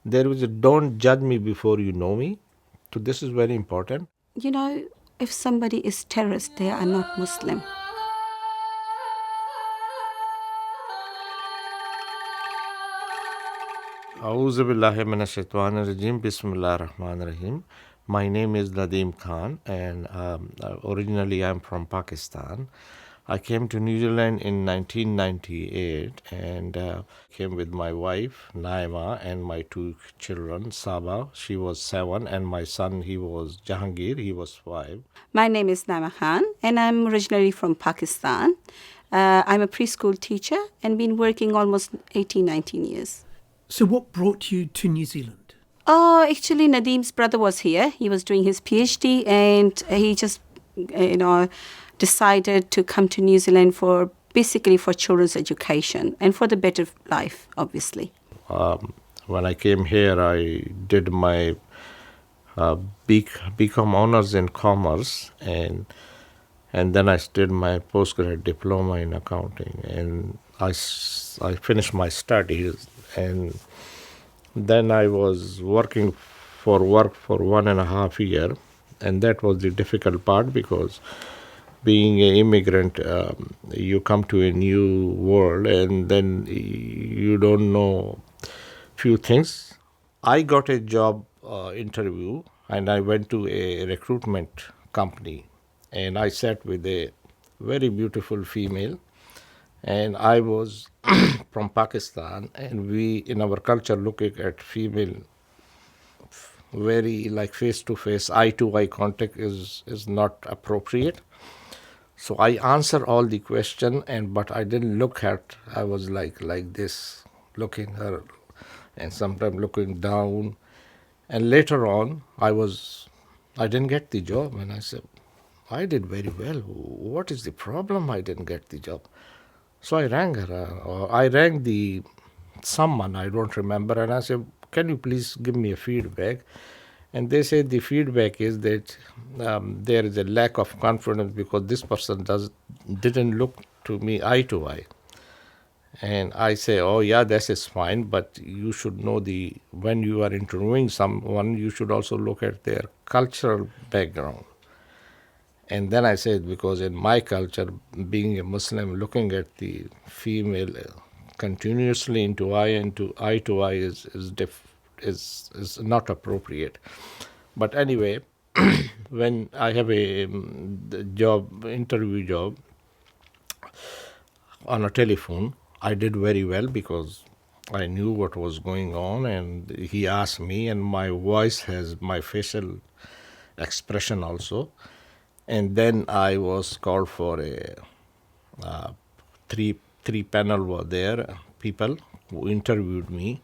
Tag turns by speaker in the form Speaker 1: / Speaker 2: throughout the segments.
Speaker 1: There is a don't judge me before you know me. So this is very important.
Speaker 2: You know, if somebody is terrorist, they are not Muslim.
Speaker 1: A'udhu billahi minash shaitanir rajim. Bismillah ar-Rahman ar-Rahim. My name is Nadeem Khan, and originally I'm from Pakistan. I came to New Zealand in 1998 and came with my wife, Naema, and my two children, Saba, she was 7, and my son, he was Jahangir, he was 5.
Speaker 2: My name is Naema Khan, and I'm originally from Pakistan. I'm a preschool teacher and been working almost 18, 19 years.
Speaker 3: So what brought you to New Zealand?
Speaker 2: Oh, actually, Nadeem's brother was here. He was doing his PhD, and he just, decided to come to New Zealand for basically for children's education and for the better life, obviously.
Speaker 1: When I came here, I did my BCom honors in commerce, and then I did my postgrad diploma in accounting, and I finished my studies, and then I was working for 1.5 years, and that was the difficult part because being an immigrant, you come to a new world and then you don't know few things. I got a job interview and I went to a recruitment company and I sat with a very beautiful female, and I was from Pakistan, and we in our culture looking at female very like face to face, eye to eye contact is not appropriate. So I answer all the question, and but I didn't look at. I was like this, looking her, and sometimes looking down. And later on, I didn't get the job, and I said, I did very well. What is the problem? I didn't get the job. So I rang her. Or I rang the someone I don't remember, and I said, can you please give me a feedback? And they said the feedback is that there is a lack of confidence because this person didn't look to me eye to eye. And I say, oh yeah, that is fine, but you should know when you are interviewing someone, you should also look at their cultural background. And then I said, because in my culture, being a Muslim, looking at the female continuously into eye to eye is not appropriate. But anyway, when I have a interview job on a telephone, I did very well because I knew what was going on, and he asked me, and my voice has my facial expression also. And then I was called for a three panel were there, people who interviewed me.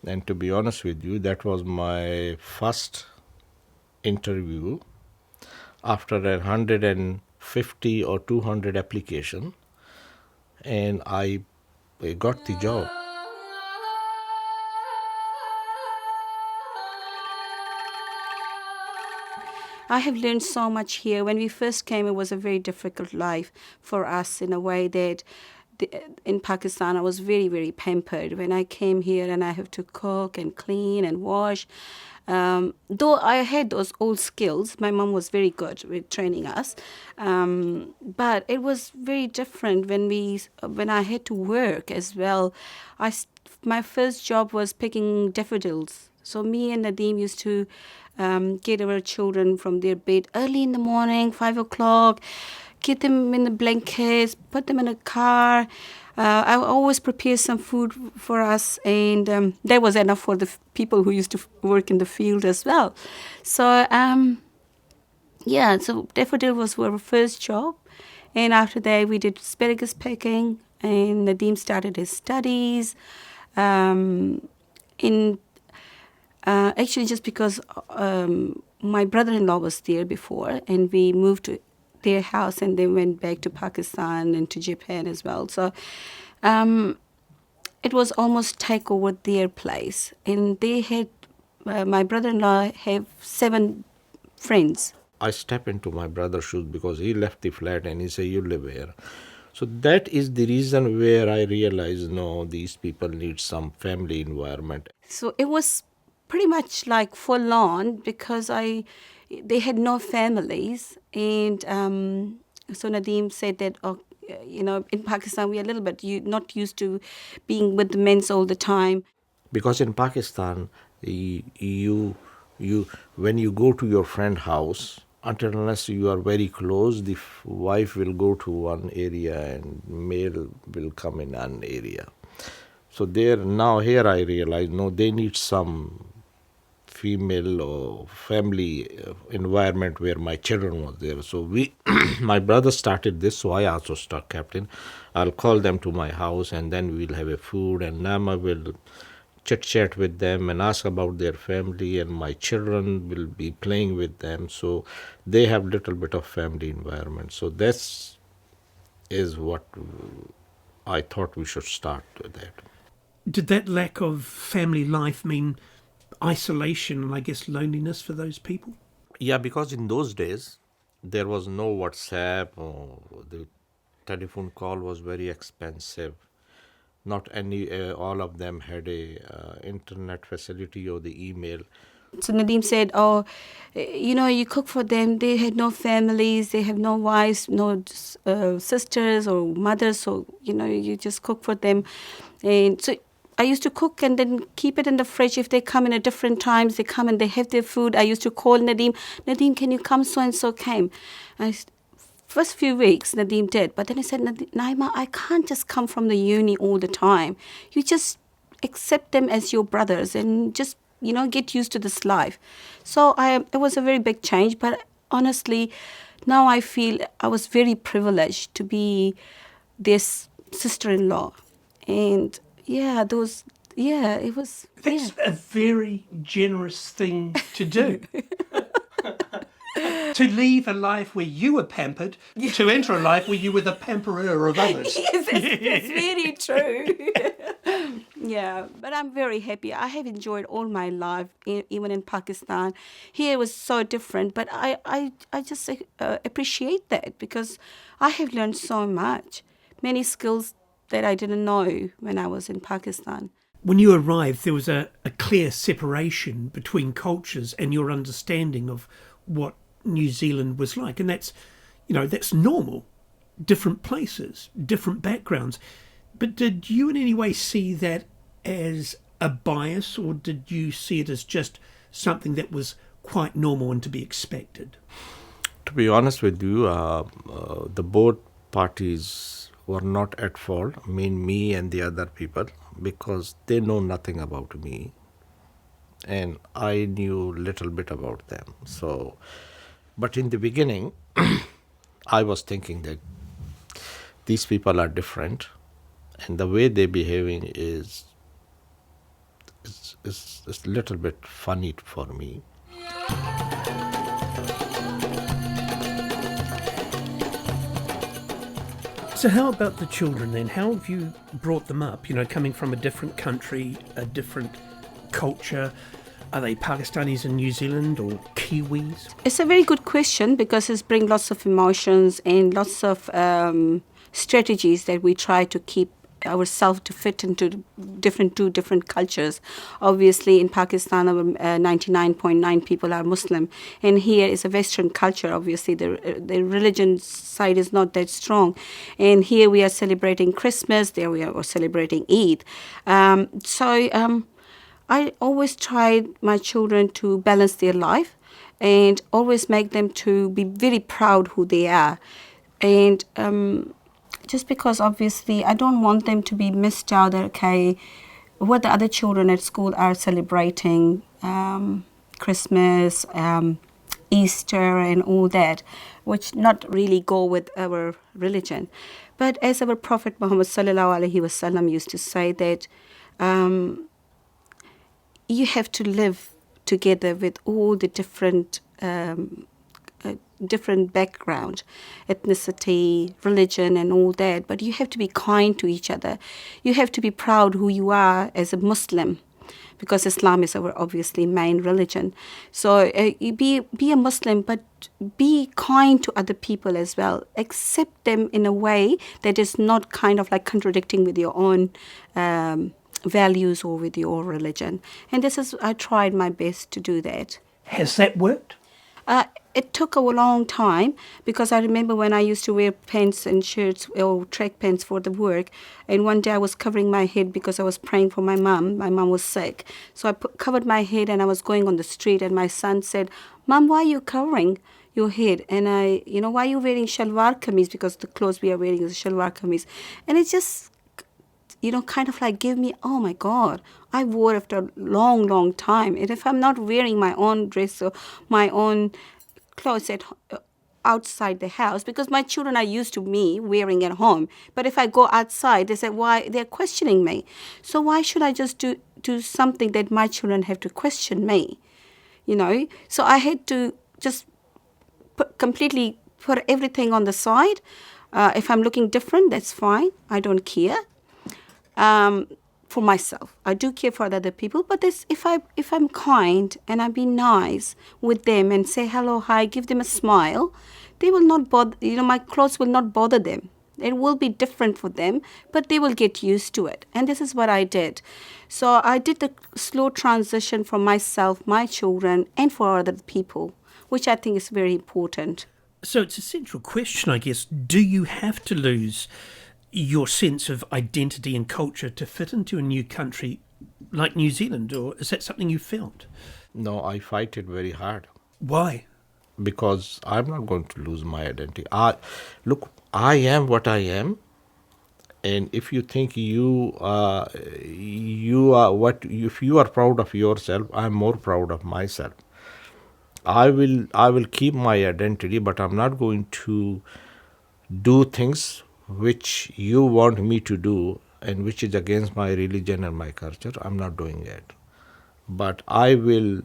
Speaker 1: And to be honest with you, that was my first interview after 150 or 200 application, and I got the job.
Speaker 2: I have learned so much here. When we first came, it was a very difficult life for us in a way that in Pakistan, I was very, very pampered. When I came here and I have to cook and clean and wash, though I had those old skills, my mom was very good with training us. But it was very different when I had to work as well. My first job was picking daffodils. So me and Nadeem used to get our children from their bed early in the morning, 5 o'clock, get them in the blankets, put them in a car. I always prepare some food for us, and that was enough for the people who used to work in the field as well. So, so daffodil was our first job. And after that, we did asparagus picking, and Nadeem started his studies. Actually, just because my brother-in-law was there before, and we moved to their house and then went back to Pakistan and to Japan as well. So it was almost take over their place. And they had, my brother-in-law have 7 friends. I
Speaker 1: step into my brother's shoes because he left the flat and he said, you live here. So that is the reason where I realized, no, these people need some family environment.
Speaker 2: So it was pretty much like full on because they had no families, and so Nadeem said that, oh, in Pakistan we are a little bit not used to being with the men all the time.
Speaker 1: Because in Pakistan, you when you go to your friend house, until unless you are very close, the wife will go to one area and male will come in an area. So there now here I realize no, they need some female or family environment where my children was there. So we, my brother started this, so I also start captain. I'll call them to my house, and then we'll have a food, and Nama will chit chat with them and ask about their family, and my children will be playing with them. So they have little bit of family environment. So that's is what I thought we should start with that.
Speaker 3: Did that lack of family life mean isolation and I guess loneliness for those people?
Speaker 1: Yeah, because in those days there was no WhatsApp, or the telephone call was very expensive. Not any, all of them had a internet facility or the email.
Speaker 2: So Nadeem said, oh, you cook for them. They had no families. They have no wives, no sisters or mothers. So, you just cook for them. And so I used to cook and then keep it in the fridge. If they come in at different times, they come and they have their food. I used to call Nadeem, Nadeem, can you come? So-and-so came. First few weeks, Nadeem did. But then I said, Naima, I can't just come from the uni all the time. You just accept them as your brothers and just get used to this life. So it was a very big change, but honestly, now I feel I was very privileged to be this sister-in-law. And it was,
Speaker 3: That's a very generous thing to do. To leave a life where you were pampered, to enter a life where you were the pamperer of others.
Speaker 2: Yes, it's very true. Yeah, but I'm very happy. I have enjoyed all my life, even in Pakistan. Here it was so different, but I just appreciate that because I have learned so much, many skills that I didn't know when I was in Pakistan.
Speaker 3: When you arrived, there was a clear separation between cultures and your understanding of what New Zealand was like. And that's normal. Different places, different backgrounds. But did you in any way see that as a bias, or did you see it as just something that was quite normal and to be expected?
Speaker 1: To be honest with you, the both parties were not at fault, I mean me and the other people, because they know nothing about me and I knew little bit about them. So, but in the beginning, I was thinking that these people are different and the way they're behaving is a little bit funny for me.
Speaker 3: So how about the children then? How have you brought them up? Coming from a different country, a different culture. Are they Pakistanis in New Zealand or Kiwis?
Speaker 2: It's a very good question because it's bring lots of emotions and lots of strategies that we try to keep ourselves to fit into two different cultures. Obviously, in Pakistan, 99.9 people are Muslim, and here is a Western culture. Obviously, the religion side is not that strong, and here we are celebrating Christmas. There we are celebrating Eid. I always try my children to balance their life, and always make them to be very proud who they are, and just because obviously I don't want them to be missed out that, okay, what the other children at school are celebrating, Christmas, Easter and all that, which not really go with our religion. But as our Prophet Muhammad sallallahu alaihi wasallam used to say that you have to live together with all the different background, ethnicity, religion and all that, but you have to be kind to each other. You have to be proud who you are as a Muslim, because Islam is our obviously main religion. So you be a Muslim, but be kind to other people as well. Accept them in a way that is not kind of like contradicting with your own values or with your religion. And I tried my best to do that.
Speaker 3: Has that worked?
Speaker 2: It took a long time, because I remember when I used to wear pants and shirts or track pants for the work, and one day I was covering my head because I was praying for my mom. My mom was sick. So I covered my head and I was going on the street, and my son said, "Mom, why are you covering your head?" And why are you wearing shalwar kameez? Because the clothes we are wearing is a shalwar kameez. And it just kind of like give me, oh my God, I wore after a long, long time. And if I'm not wearing my own dress or my own clothes outside the house, because my children are used to me wearing at home. But if I go outside, they say, why? They're questioning me. So why should I just do something that my children have to question me? So I had to just completely put everything on the side. If I'm looking different, that's fine. I don't care. For myself, I do care for other people, but if I'm kind and I be nice with them and say hello, hi, give them a smile, they will not bother. My clothes will not bother them. It will be different for them, but they will get used to it. And this is what I did. So I did the slow transition for myself, my children, and for other people, which I think is very important.
Speaker 3: So it's a central question, I guess. Do you have to lose your sense of identity and culture to fit into a new country like New Zealand, or is that something you felt?
Speaker 1: No, I fight it very hard.
Speaker 3: Why?
Speaker 1: Because I'm not going to lose my identity. I am what I am, and if you think you are if you are proud of yourself, I'm more proud of myself. I will keep my identity, but I'm not going to do things which you want me to do and which is against my religion and my culture. I'm not doing it. But I will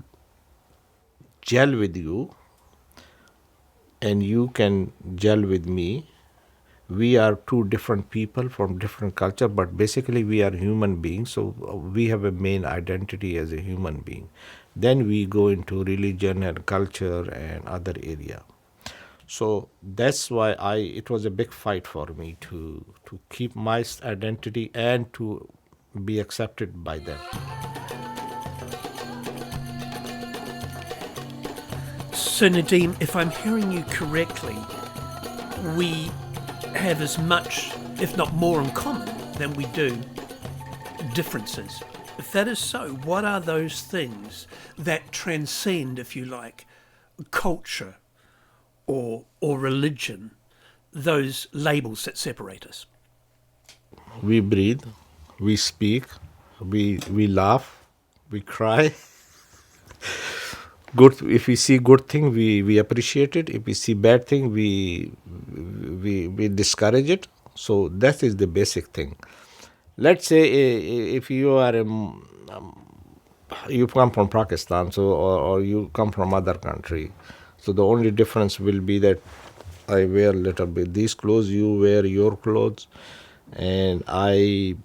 Speaker 1: gel with you and you can gel with me. We are two different people from different culture, but basically we are human beings, so we have a main identity as a human being. Then we go into religion and culture and other area. So that's why it was a big fight for me to keep my identity and to be accepted by them.
Speaker 3: So Nadeem, if I'm hearing you correctly, we have as much, if not more, in common than we do differences. If that is so, what are those things that transcend, if you like, culture or religion, those labels that separate us?
Speaker 1: We breathe, we speak, we laugh, we cry. Good. If we see good thing, we appreciate it. If we see bad thing, we discourage it. So that is the basic thing. Let's say if you are you come from Pakistan, so or you come from other country, so the only difference will be that I wear a little bit these clothes, you wear your clothes, and I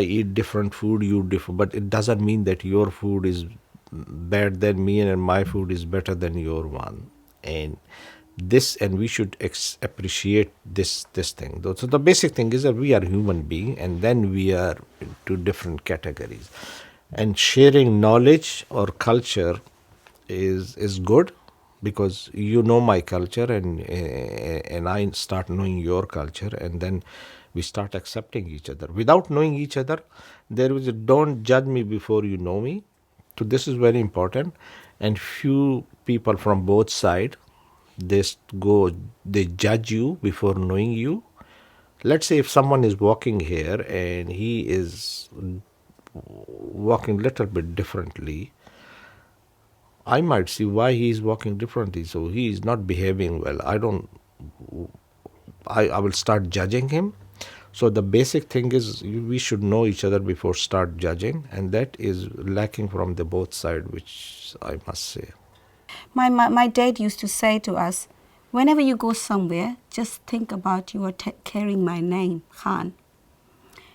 Speaker 1: eat different food, you different, but it doesn't mean that your food is bad than me and my food is better than your one. And we should appreciate this thing. So the basic thing is that we are human being, and then we are into different categories. And sharing knowledge or culture is good, because you know my culture and I start knowing your culture, and then we start accepting each other. Without knowing each other, there is a don't judge me before you know me. So this is very important. And few people from both sides, they judge you before knowing you. Let's say if someone is walking here and he is walking a little bit differently, I might see why he is walking differently. So he is not behaving well. I will start judging him. So the basic thing is we should know each other before start judging, and that is lacking from the both sides, which I must say.
Speaker 2: My dad used to say to us, whenever you go somewhere, just think about you are carrying my name, Khan.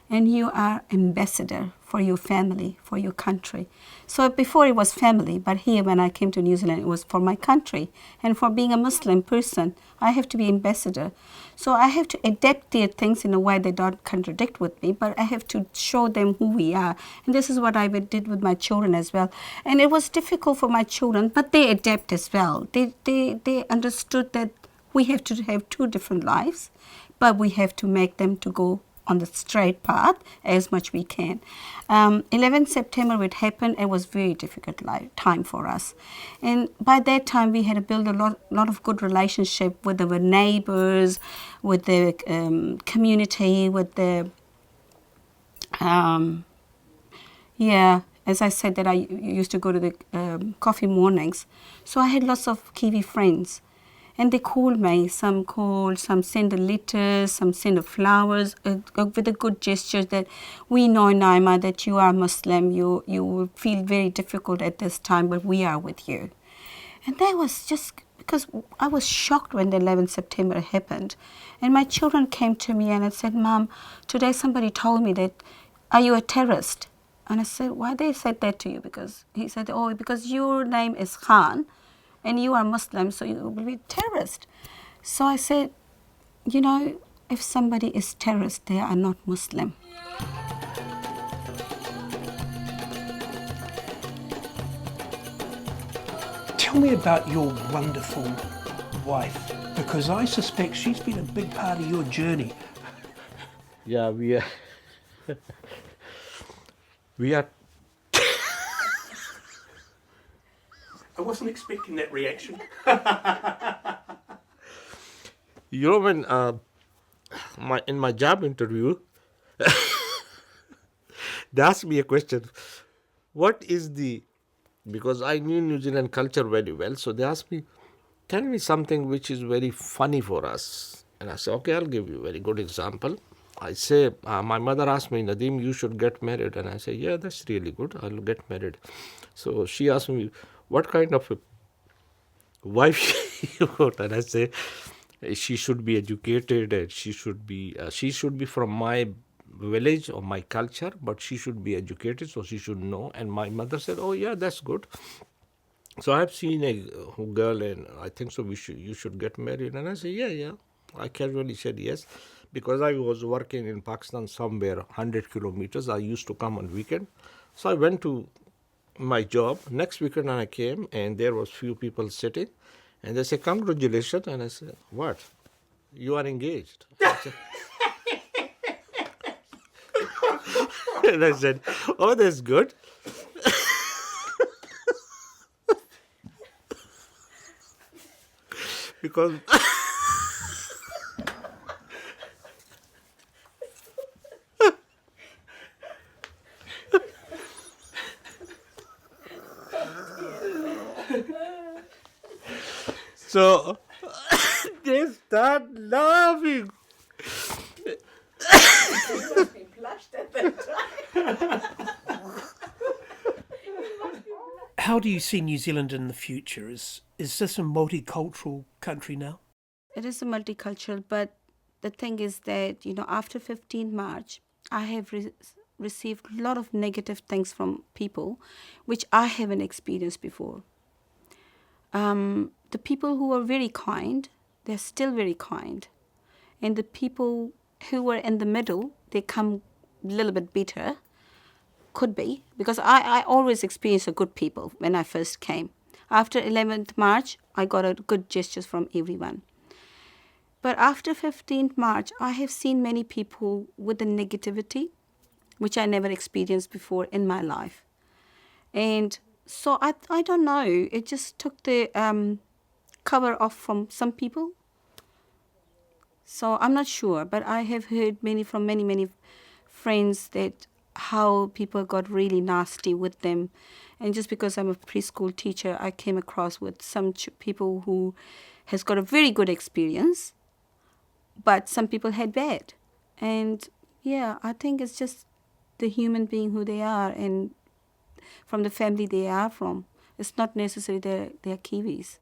Speaker 2: And you are ambassador for your family, for your country. So before it was family, but here when I came to New Zealand, it was for my country. And for being a Muslim person, I have to be ambassador. So I have to adapt their things in a way they don't contradict with me, but I have to show them who we are. And this is what I did with my children as well. And it was difficult for my children, but they adapt as well. They understood that we have to have two different lives, but we have to make them to go on the straight path as much we can. 11th September it happened, it was very difficult time for us. And by that time we had to build a lot of good relationship with our neighbors, with the community, with the, as I said that I used to go to the coffee mornings. So I had lots of Kiwi friends. And they called me, some called, some sent the letters, some sent the flowers with a good gesture that we know, Naima, that you are Muslim, you will feel very difficult at this time, but we are with you. And that was just because I was shocked when the 11th September happened. And my children came to me and I said, Mom, today somebody told me that, are you a terrorist? And I said, why they said that to you? Because he said, oh, because your name is Khan, and you are Muslim, so you will be terrorist. So I said, you know, if somebody is terrorist, they are not Muslim.
Speaker 3: Tell me about your wonderful wife, because I suspect she's been a big part of your journey.
Speaker 1: Yeah, we are. We are.
Speaker 3: I wasn't expecting that reaction.
Speaker 1: You know, when in my job interview, they asked me a question. What is the? Because I knew New Zealand culture very well, so they asked me, tell me something which is very funny for us. And I said, okay, I'll give you a very good example. I say, my mother asked me, Nadeem, you should get married. And I say, yeah, that's really good. I'll get married. So she asked me, what kind of a wife you want? And I say, she should be educated and she should be from my village or my culture, but she should be educated, so she should know. And my mother said, oh yeah, that's good. So I've seen a girl and I think so you should get married. And I said, yeah. I casually said yes, because I was working in Pakistan somewhere 100 kilometers. I used to come on weekend. So I went to my job. Next weekend I came and there was few people sitting and they said, congratulations. And I said, what? You are engaged. And I said, oh, that's good. Because so they start laughing.
Speaker 3: How do you see New Zealand in the future? Is this a multicultural country now?
Speaker 2: It is a multicultural, but the thing is that, you know, after 15 March, I have received a lot of negative things from people, which I haven't experienced before. The people who are very kind, they're still very kind. And the people who were in the middle, they come a little bit bitter. Could be, because I always experienced a good people when I first came. After 11th March, I got a good gestures from everyone. But after 15th March, I have seen many people with the negativity, which I never experienced before in my life. And so I don't know, it just took the cover off from some people. So I'm not sure, but I have heard from many friends that how people got really nasty with them. And just because I'm a preschool teacher, I came across with some people who has got a very good experience, but some people had bad. And yeah, I think it's just the human being who they are and from the family they are from. It's not necessarily they're Kiwis.